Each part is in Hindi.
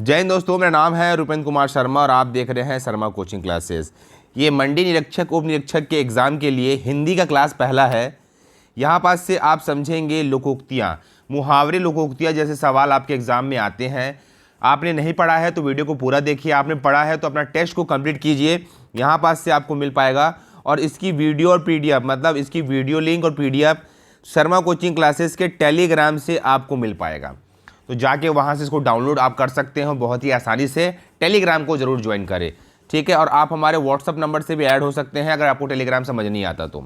जय हिंद दोस्तों, मेरा नाम है रुपेंद्र कुमार शर्मा और आप देख रहे हैं शर्मा कोचिंग क्लासेस। ये मंडी निरीक्षक उप निरीक्षक के एग्ज़ाम के लिए हिंदी का क्लास पहला है। यहाँ पास से आप समझेंगे लोकोक्तियाँ, मुहावरे, लोकोक्तियाँ जैसे सवाल आपके एग्ज़ाम में आते हैं। आपने नहीं पढ़ा है तो वीडियो को पूरा देखिए, आपने पढ़ा है तो अपना टेस्ट को कंप्लीट कीजिए। यहाँ पास से आपको मिल पाएगा और इसकी वीडियो और PDF, मतलब इसकी वीडियो लिंक और PDF शर्मा कोचिंग क्लासेस के टेलीग्राम से आपको मिल पाएगा। तो जाके वहाँ से इसको डाउनलोड आप कर सकते हो बहुत ही आसानी से। टेलीग्राम को ज़रूर ज्वाइन करें, ठीक है। और आप हमारे व्हाट्सअप नंबर से भी ऐड हो सकते हैं अगर आपको टेलीग्राम समझ नहीं आता तो।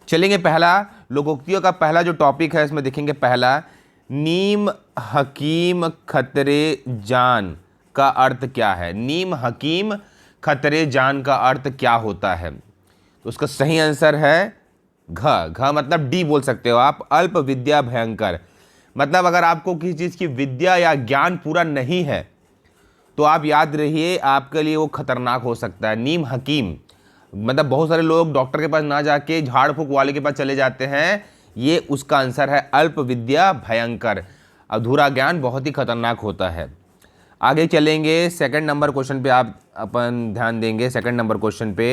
चलेंगे पहला लोकोक्तियों का पहला जो टॉपिक है इसमें देखेंगे पहला, नीम हकीम खतरे जान का अर्थ क्या है। नीम हकीम खतरे जान का अर्थ क्या होता है? तो उसका सही आंसर है घ मतलब डी बोल सकते हो आप, अल्प विद्या भयंकर। मतलब अगर आपको किसी चीज़ की विद्या या ज्ञान पूरा नहीं है तो आप याद रहिए आपके लिए वो खतरनाक हो सकता है। नीम हकीम मतलब बहुत सारे लोग डॉक्टर के पास ना जाके झाड़ फूक वाले के पास चले जाते हैं, ये उसका आंसर है अल्प विद्या भयंकर। अधूरा ज्ञान बहुत ही खतरनाक होता है। आगे चलेंगे, सेकंड नंबर क्वेश्चन पे आप अपन ध्यान देंगे। सेकंड नंबर क्वेश्चन पे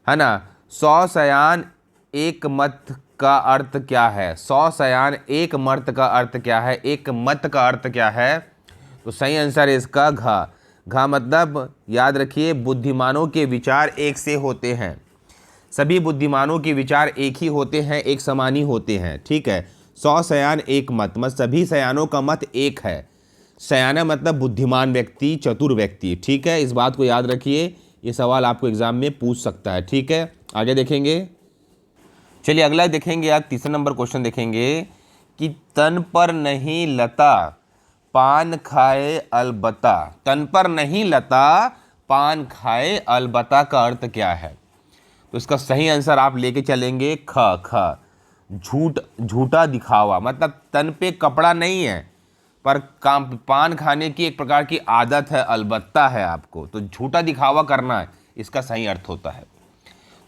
है ना, 100 सयान एक मत का अर्थ क्या है। 100 सयान एक मर्त का अर्थ क्या है, एक मत का अर्थ क्या है? तो सही आंसर है इसका घ मतलब याद रखिए, बुद्धिमानों के विचार एक से होते हैं। सभी बुद्धिमानों के विचार एक ही होते हैं, एक समान ही होते हैं, ठीक है। 100 सयान एक मत मतलब सभी सयानों का मत एक है। सयाना मतलब बुद्धिमान व्यक्ति, चतुर व्यक्ति, ठीक है। इस बात को याद रखिए, ये सवाल आपको एग्जाम में पूछ सकता है, ठीक है। आगे देखेंगे, चलिए अगला देखेंगे। आप तीसरा नंबर क्वेश्चन देखेंगे कि तन पर नहीं लता पान खाए अलबत्ता। तन पर नहीं लता पान खाए अलबत्ता का अर्थ क्या है? तो इसका सही आंसर आप लेके चलेंगे ख झूठा दिखावा। मतलब तन पे कपड़ा नहीं है पर पान खाने की एक प्रकार की आदत है, अलबत्ता है आपको, तो झूठा दिखावा करना है, इसका सही अर्थ होता है।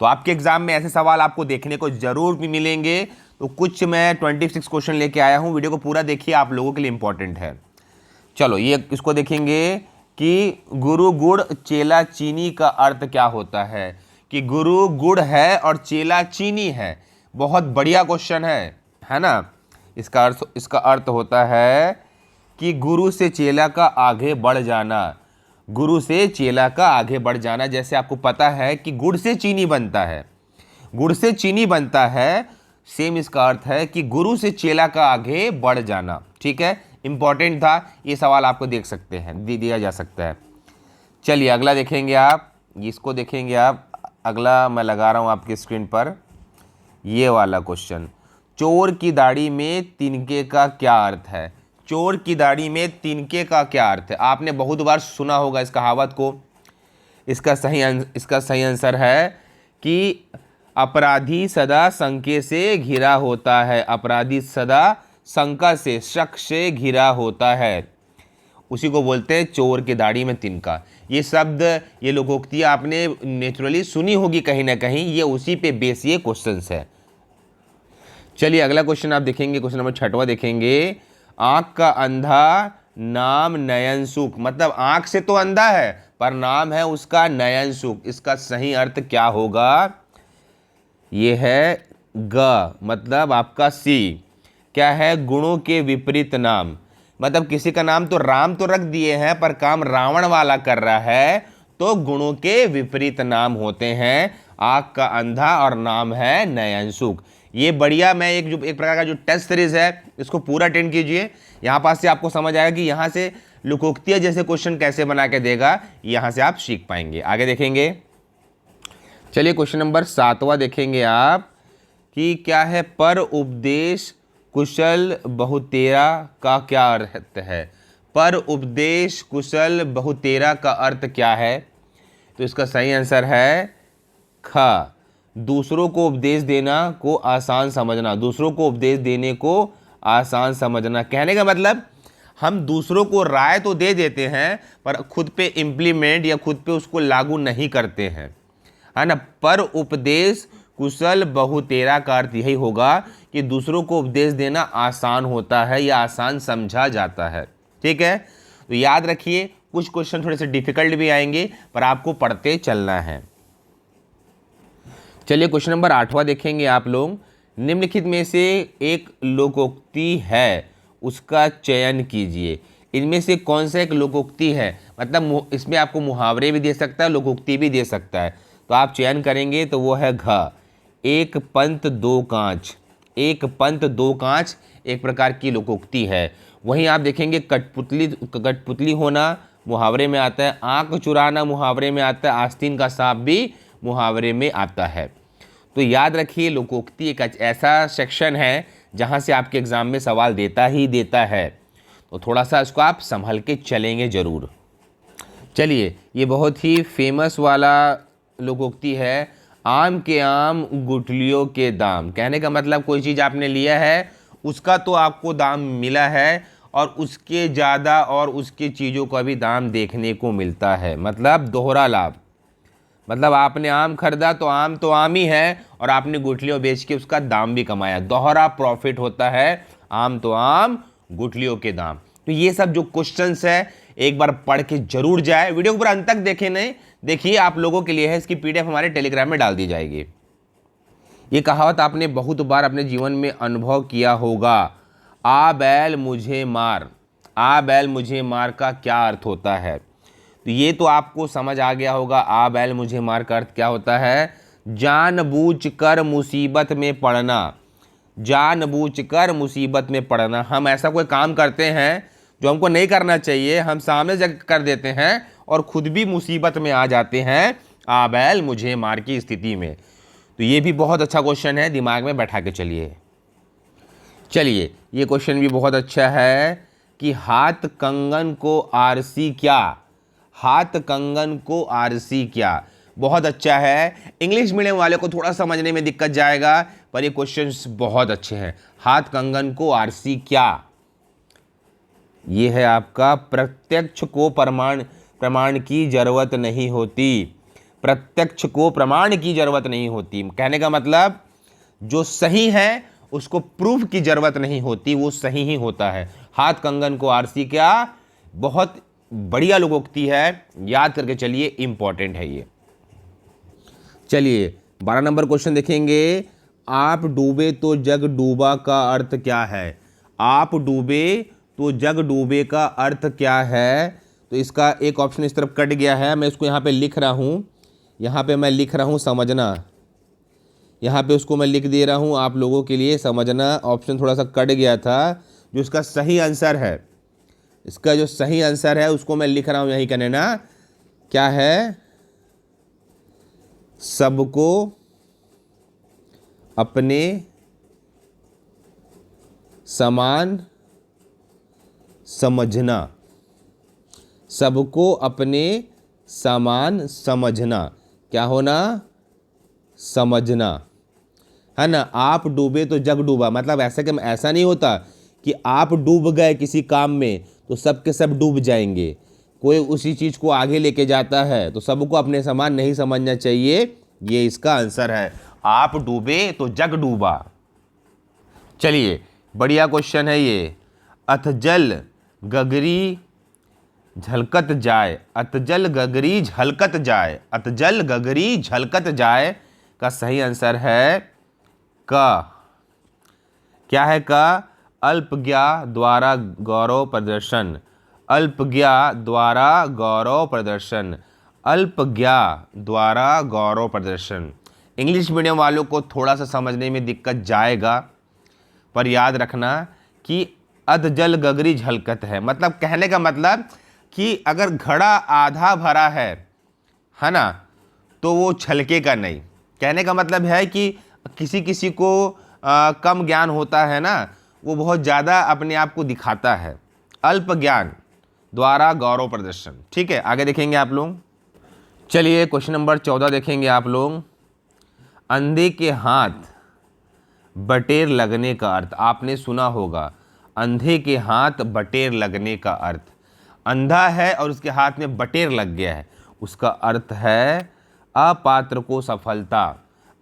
तो आपके एग्जाम में ऐसे सवाल आपको देखने को जरूर भी मिलेंगे। तो कुछ मैं 26 क्वेश्चन लेके आया हूं, वीडियो को पूरा देखिए, आप लोगों के लिए इंपॉर्टेंट है। चलो ये इसको देखेंगे कि गुरु गुड़ चेला चीनी का अर्थ क्या होता है। कि गुरु गुड़ है और चेला चीनी है। बहुत बढ़िया क्वेश्चन है ना। इसका अर्थ होता है कि गुरु से चेला का आगे बढ़ जाना। गुरु से चेला का आगे बढ़ जाना। जैसे आपको पता है कि गुड़ से चीनी बनता है, गुड़ से चीनी बनता है, सेम इसका अर्थ है कि गुरु से चेला का आगे बढ़ जाना, ठीक है। इंपॉर्टेंट था ये सवाल, आपको देख सकते हैं, दिया जा सकता है। चलिए अगला देखेंगे आप, इसको देखेंगे आप। अगला मैं लगा रहा हूँ आपकी स्क्रीन पर ये वाला क्वेश्चन, चोर की दाढ़ी में तिनके का क्या अर्थ है। चोर की दाढ़ी में तिनके का क्या अर्थ है? आपने बहुत बार सुना होगा इस कहावत को। इसका सही आंसर है कि अपराधी सदा शंके से घिरा होता है। अपराधी सदा शंका से, शक से घिरा होता है, उसी को बोलते हैं चोर की दाढ़ी में तिनका। ये शब्द, ये लोकोक्ति आपने नेचुरली सुनी होगी कहीं ना कहीं, ये उसी पे बेस ये क्वेश्चंस है। चलिए अगला क्वेश्चन आप देखेंगे, क्वेश्चन नंबर 6वां देखेंगे। आंख का अंधा नाम नयन सुख। मतलब आंख से तो अंधा है पर नाम है उसका नयन सुख। इसका सही अर्थ क्या होगा? ये है ग मतलब आपका सी। क्या है? गुणों के विपरीत नाम। मतलब किसी का नाम तो राम तो रख दिए हैं पर काम रावण वाला कर रहा है, तो गुणों के विपरीत नाम होते हैं। आंख का अंधा और नाम है नयन सुख। ये बढ़िया, मैं एक प्रकार का जो टेस्ट सीरीज है इसको पूरा अटेंड कीजिए। यहाँ पास से आपको समझ आएगा कि यहाँ से लोकोक्तियाँ जैसे क्वेश्चन कैसे बना के देगा, यहाँ से आप सीख पाएंगे। आगे देखेंगे, चलिए क्वेश्चन नंबर 7वां देखेंगे आप कि क्या है, पर उपदेश कुशल बहुतेरा का क्या अर्थ है। पर उपदेश कुशल बहुतेरा का अर्थ क्या है? तो इसका सही आंसर है ख दूसरों को उपदेश देना को आसान समझना। दूसरों को उपदेश देने को आसान समझना। कहने का मतलब हम दूसरों को राय तो दे देते हैं पर खुद पे इम्प्लीमेंट या खुद पे उसको लागू नहीं करते हैं, है ना। पर उपदेश कुशल बहुतेरा का अर्थ यही होगा कि दूसरों को उपदेश देना आसान होता है या आसान समझा जाता है, ठीक है। तो याद रखिए कुछ क्वेश्चन थोड़े से डिफिकल्ट भी आएंगे, पर आपको पढ़ते चलना है। चलिए क्वेश्चन नंबर 8वां देखेंगे आप लोग। निम्नलिखित में से एक लोकोक्ति है, उसका चयन कीजिए। इनमें से कौन सा एक लोकोक्ति है, मतलब इसमें आपको मुहावरे भी दे सकता है, लोकोक्ति भी दे सकता है, तो आप चयन करेंगे तो वो है घ। एक पंत दो कांच। एक पंत दो कांच एक प्रकार की लोकोक्ति है। वहीं आप देखेंगे कठपुतली होना मुहावरे में आता है, आंख चुराना मुहावरे में आता है, आस्तीन का सांप भी मुहावरे में आता है। तो याद रखिए लोकोक्ति एक ऐसा सेक्शन है जहां से आपके एग्जाम में सवाल देता ही देता है, तो थोड़ा सा इसको आप संभल के चलेंगे जरूर। चलिए ये बहुत ही फेमस वाला लोकोक्ति है, आम के आम गुठलियों के दाम। कहने का मतलब कोई चीज़ आपने लिया है उसका तो आपको दाम मिला है, और उसके ज़्यादा और उसके चीज़ों का भी दाम देखने को मिलता है, मतलब दोहरा लाभ। मतलब आपने आम खरीदा तो आम ही है, और आपने गुठलियों बेच के उसका दाम भी कमाया, दोहरा प्रॉफिट होता है, आम तो आम गुठलियों के दाम। तो ये सब जो क्वेश्चंस है एक बार पढ़ के जरूर जाए, वीडियो को पूरा अंत तक देखें, नहीं देखिए आप लोगों के लिए है, इसकी पीडीएफ हमारे टेलीग्राम में डाल दी जाएगी। ये कहावत आपने बहुत बार अपने जीवन में अनुभव किया होगा, आ बैल मुझे मार। आ बैल मुझे मार का क्या अर्थ होता है, तो ये तो आपको समझ आ गया होगा। आ बैल मुझे मार का अर्थ क्या होता है, जानबूझकर मुसीबत में पड़ना। जानबूझकर मुसीबत में पड़ना, हम ऐसा कोई काम करते हैं जो हमको नहीं करना चाहिए, हम सामने से कर देते हैं और खुद भी मुसीबत में आ जाते हैं, आ बैल मुझे मार की स्थिति में। तो ये भी बहुत अच्छा क्वेश्चन है, दिमाग में बैठा के चलिए। चलिए ये क्वेश्चन भी बहुत अच्छा है कि हाथ कंगन को आरसी क्या। हाथ कंगन को आरसी क्या, बहुत अच्छा है। इंग्लिश मीडियम वाले को थोड़ा समझने में दिक्कत जाएगा, पर ये क्वेश्चंस बहुत अच्छे हैं। हाथ कंगन को आरसी क्या, ये है आपका प्रत्यक्ष को प्रमाण की जरूरत नहीं होती। प्रत्यक्ष को प्रमाण की जरूरत नहीं होती, कहने का मतलब जो सही है उसको प्रूफ की जरूरत नहीं होती, वो सही ही होता है। हाथ कंगन को आरसी क्या, बहुत बढ़िया लोकोक्ति है, याद करके चलिए, इंपॉर्टेंट है ये। चलिए 12 नंबर क्वेश्चन देखेंगे। आप डूबे तो जग डूबा का अर्थ क्या है। आप डूबे तो जग डूबे का अर्थ क्या है, तो इसका एक ऑप्शन इस तरफ कट गया है, मैं इसको यहाँ पे लिख रहा हूँ, यहाँ पे मैं लिख रहा हूँ समझना, यहाँ पे उसको मैं लिख दे रहा हूँ आप लोगों के लिए समझना। ऑप्शन थोड़ा सा कट गया था, जो इसका सही आंसर है, इसका जो सही आंसर है उसको मैं लिख रहा हूँ यही कहने ना, क्या है, सबको अपने समान समझना। सबको अपने समान समझना, क्या होना, समझना, है ना। आप डूबे तो जग डूबा, मतलब ऐसा कि ऐसा नहीं होता कि आप डूब गए किसी काम में तो सब के सब डूब जाएंगे। कोई उसी चीज़ को आगे लेके जाता है तो सबको अपने समान नहीं समझना चाहिए, ये इसका आंसर है। आप डूबे तो जग डूबा। चलिए बढ़िया क्वेश्चन है ये। अतजल गगरी झलकत जाए। अतजल गगरी झलकत जाए। अतजल गगरी झलकत जाए का सही आंसर है क। क्या है क, अल्पज्ञा द्वारा गौरव प्रदर्शन। अल्पज्ञा द्वारा गौरव प्रदर्शन। अल्पज्ञा द्वारा गौरव प्रदर्शन। इंग्लिश मीडियम वालों को थोड़ा सा समझने में दिक्कत जाएगा, पर याद रखना कि अधजल गगरी झलकत है, मतलब कहने का मतलब कि अगर घड़ा आधा भरा है ना, तो वो छलकेगा नहीं। कहने का मतलब है कि किसी किसी को कम ज्ञान होता है ना, वो बहुत ज़्यादा अपने आप को दिखाता है। अल्प ज्ञान द्वारा गौरव प्रदर्शन। ठीक है, आगे देखेंगे आप लोग। चलिए क्वेश्चन नंबर 14 देखेंगे आप लोग। अंधे के हाथ बटेर लगने का अर्थ। आपने सुना होगा अंधे के हाथ बटेर लगने का अर्थ। अंधा है और उसके हाथ में बटेर लग गया है, उसका अर्थ है अपात्र को सफलता।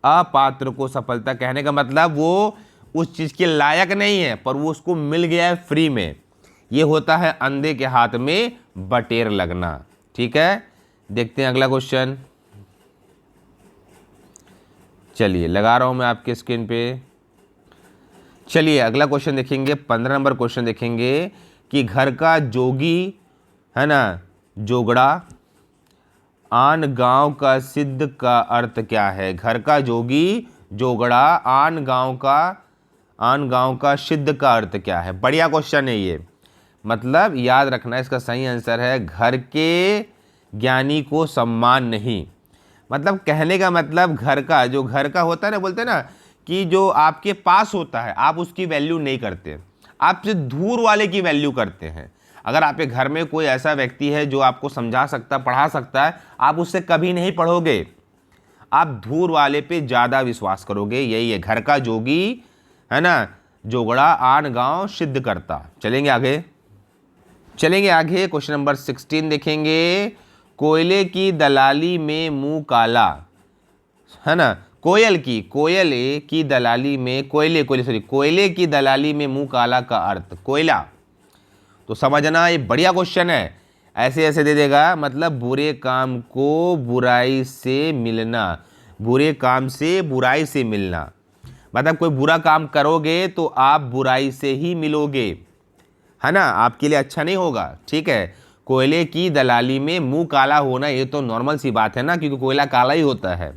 अपात्र को सफलता कहने का मतलब वो उस चीज़ के लायक नहीं है, पर वो उसको मिल गया है फ्री में। ये होता है अंधे के हाथ में बटेर लगना। ठीक है, देखते हैं अगला क्वेश्चन। चलिए लगा रहा हूं मैं आपके स्क्रीन पे। चलिए अगला क्वेश्चन देखेंगे, 15 नंबर क्वेश्चन देखेंगे कि घर का जोगी है ना, जोगड़ा आन गांव का सिद्ध का अर्थ क्या है। घर का जोगी जोगड़ा आन गांव का सिद्ध का अर्थ क्या है। बढ़िया क्वेश्चन है ये, मतलब याद रखना, इसका सही आंसर है घर के ज्ञानी को सम्मान नहीं। मतलब कहने का मतलब घर का, जो घर का होता है ना, बोलते हैं ना कि जो आपके पास होता है आप उसकी वैल्यू नहीं करते, आप सिर्फ दूर वाले की वैल्यू करते हैं। अगर आपके घर में कोई ऐसा व्यक्ति है जो आपको समझा सकता, पढ़ा सकता है, आप उससे कभी नहीं पढ़ोगे, आप दूर वाले पे ज़्यादा विश्वास करोगे। यही है घर का जोगी है ना, जोगड़ा आन गांव सिद्ध करता। चलेंगे आगे, क्वेश्चन नंबर 16 देखेंगे। कोयले की दलाली में मुंह काला है ना, कोयले की दलाली में मुंह काला का अर्थ। कोयला तो समझना, ये बढ़िया क्वेश्चन है। ऐसे दे देगा, मतलब बुरे काम को बुराई से मिलना, मतलब कोई बुरा काम करोगे तो आप बुराई से ही मिलोगे, है ना, आपके लिए अच्छा नहीं होगा। ठीक है, कोयले की दलाली में मुंह काला होना ये तो नॉर्मल सी बात है ना, क्योंकि कोयला काला ही होता है।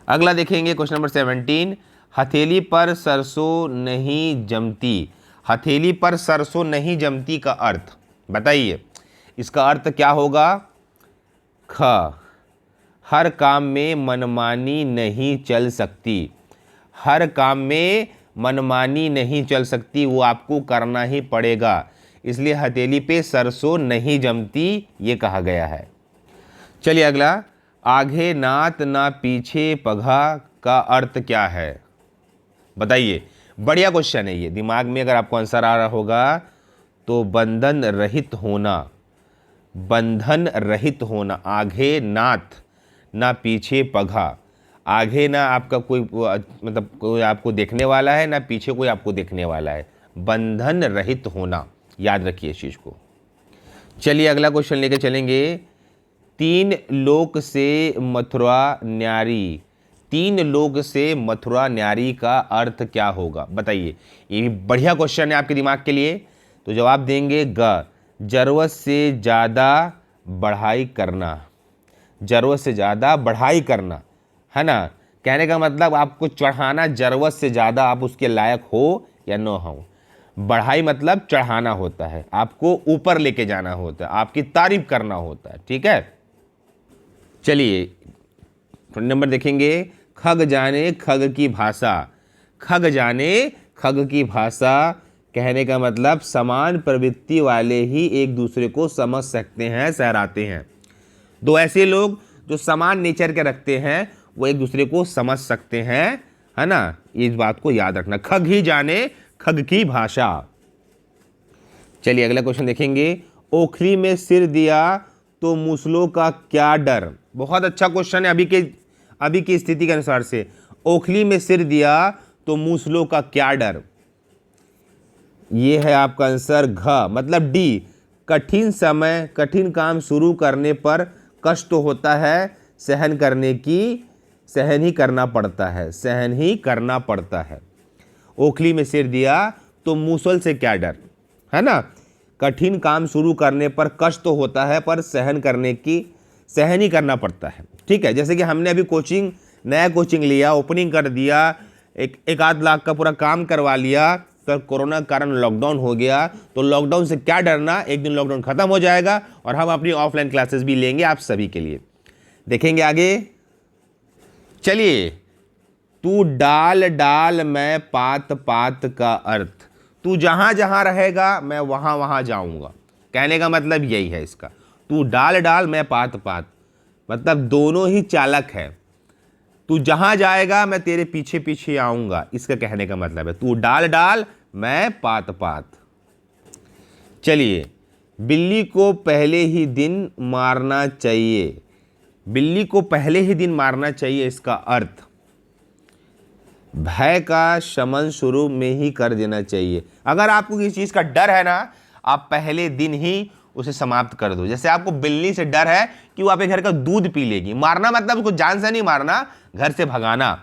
अगला देखेंगे क्वेश्चन नंबर 17। हथेली पर सरसों नहीं जमती का अर्थ बताइए। इसका अर्थ क्या होगा। ख, हर काम में मनमानी नहीं चल सकती, वो आपको करना ही पड़ेगा, इसलिए हथेली पे सरसों नहीं जमती ये कहा गया है। चलिए अगला, आगे नात ना पीछे पघा का अर्थ क्या है बताइए। बढ़िया क्वेश्चन है ये, दिमाग में अगर आपको आंसर आ रहा होगा तो बंधन रहित होना, आगे नाथ ना पीछे पघा। आगे ना आपका कोई मतलब कोई आपको देखने वाला है, ना पीछे कोई आपको देखने वाला है, बंधन रहित होना, याद रखिए इस चीज़ को। चलिए अगला क्वेश्चन लेके चलेंगे। 3 लोक से मथुरा न्यारी का अर्थ क्या होगा बताइए। ये भी बढ़िया क्वेश्चन है आपके दिमाग के लिए, तो जवाब देंगे ग, जरूरत से ज़्यादा बढ़ाई करना, है ना। कहने का मतलब आपको चढ़ाना, जरूरत से ज़्यादा आप उसके लायक हो या न हो। बढ़ाई मतलब चढ़ाना होता है, आपको ऊपर लेके जाना होता है, आपकी तारीफ करना होता है। ठीक है, चलिए नंबर देखेंगे। खग जाने खग की भाषा, कहने का मतलब समान प्रवृत्ति वाले ही एक दूसरे को समझ सकते हैं, सहराते हैं। दो ऐसे लोग जो समान नेचर के रखते हैं वो एक दूसरे को समझ सकते हैं, है ना, इस बात को याद रखना। खग ही जाने खग की भाषा। चलिए अगला क्वेश्चन देखेंगे। ओखली में सिर दिया तो मूसलों का क्या डर। बहुत अच्छा क्वेश्चन है अभी की स्थिति के अनुसार से। ओखली में सिर दिया तो मूसलों का क्या डर, ये है आपका आंसर घ, मतलब डी। कठिन काम शुरू करने पर कष्ट तो होता है, सहन ही करना पड़ता है। ओखली में सिर दिया तो मूसल से क्या डर, है ना। कठिन काम शुरू करने पर कष्ट तो होता है, पर सहन ही करना पड़ता है। ठीक है, जैसे कि हमने अभी नया कोचिंग लिया, ओपनिंग कर दिया, एक आध लाख का पूरा काम करवा लिया, तो कोरोना के कारण लॉकडाउन हो गया, तो लॉकडाउन से क्या डरना, एक दिन लॉकडाउन खत्म हो जाएगा और हम अपनी ऑफलाइन क्लासेस भी लेंगे आप सभी के लिए। देखेंगे आगे। चलिए, तू डाल मैं पात का अर्थ। तू जहां जहां रहेगा मैं वहां वहां जाऊंगा, कहने का मतलब यही है इसका। तू डाल मैं पात, मतलब दोनों ही चालक है। तू जहां जाएगा मैं तेरे पीछे पीछे आऊंगा, इसका कहने का मतलब है। तू डाल मैं पात। चलिए, बिल्ली को पहले ही दिन मारना चाहिए, इसका अर्थ। भय का शमन शुरू में ही कर देना चाहिए। अगर आपको किसी चीज़ का डर है ना, आप पहले दिन ही उसे समाप्त कर दो। जैसे आपको बिल्ली से डर है कि वो आपके घर का दूध पी लेगी, मारना मतलब उसको जान से नहीं मारना, घर से भगाना।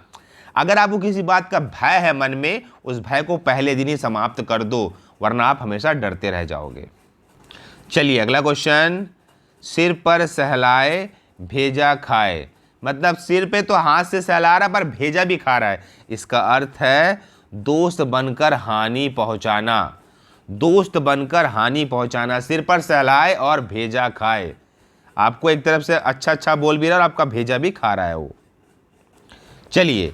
अगर आपको किसी बात का भय है मन में, उस भय को पहले दिन ही समाप्त कर दो, वरना आप हमेशा डरते रह जाओगे। चलिए अगला क्वेश्चन, सिर पर सहलाए भेजा खाए। मतलब सिर पे तो हाथ से सहला रहा पर भेजा भी खा रहा है। इसका अर्थ है दोस्त बनकर हानि पहुंचाना। दोस्त बनकर हानि पहुंचाना, सिर पर सहलाए और भेजा खाए। आपको एक तरफ से अच्छा बोल भी रहा है और आपका भेजा भी खा रहा है वो। चलिए,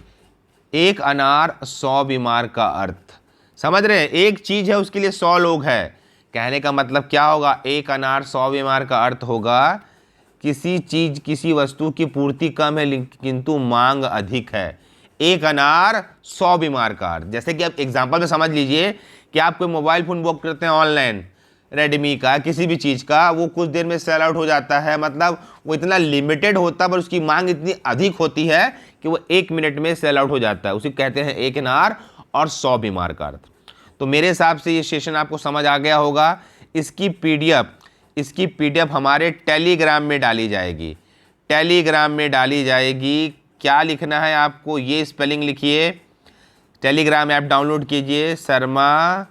एक अनार 100 बीमार का अर्थ समझ रहे हैं। एक चीज है उसके लिए 100 लोग हैं। कहने का मतलब क्या होगा, एक अनार 100 बीमार का अर्थ होगा किसी चीज किसी वस्तु की पूर्ति कम है किंतु मांग अधिक है। एक अनार 100 बीमार का अर्थ। जैसे कि आप एग्जांपल में समझ लीजिए कि आप कोई मोबाइल फ़ोन बुक करते हैं ऑनलाइन, रेडमी का किसी भी चीज़ का, वो कुछ देर में सेल आउट हो जाता है। मतलब वो इतना लिमिटेड होता है पर उसकी मांग इतनी अधिक होती है कि वो 1 मिनट में सेल आउट हो जाता है। उसे कहते हैं एक अनार और 100 बीमार का अर्थ। तो मेरे हिसाब से ये सेशन आपको समझ आ गया होगा। इसकी पीडीएफ हमारे टेलीग्राम में डाली जाएगी। टेलीग्राम में डाली जाएगी। क्या लिखना है आपको, ये स्पेलिंग लिखिए। टेलीग्राम ऐप डाउनलोड कीजिए, शर्मा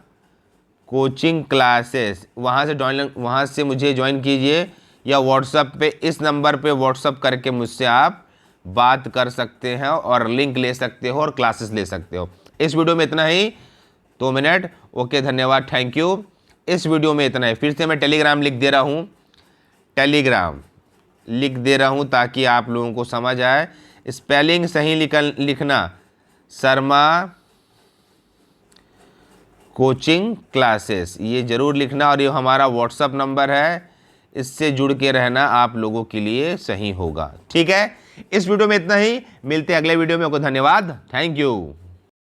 कोचिंग क्लासेस, वहाँ से मुझे ज्वाइन कीजिए, या व्हाट्सएप पे इस नंबर पे व्हाट्सएप करके मुझसे आप बात कर सकते हैं और लिंक ले सकते हो और क्लासेस ले सकते हो। इस वीडियो में इतना ही, 2 मिनट। ओके, धन्यवाद, थैंक यू। इस वीडियो में इतना है। फिर से मैं टेलीग्राम लिख दे रहा हूँ, टेलीग्राम लिख दे रहा हूँ ताकि आप लोगों को समझ आए। स्पेलिंग सही लिखना, शर्मा कोचिंग क्लासेस, ये ज़रूर लिखना। और ये हमारा व्हाट्सअप नंबर है, इससे जुड़ के रहना आप लोगों के लिए सही होगा। ठीक है, इस वीडियो में इतना ही। मिलते हैं अगले वीडियो में। आपको धन्यवाद, थैंक यू।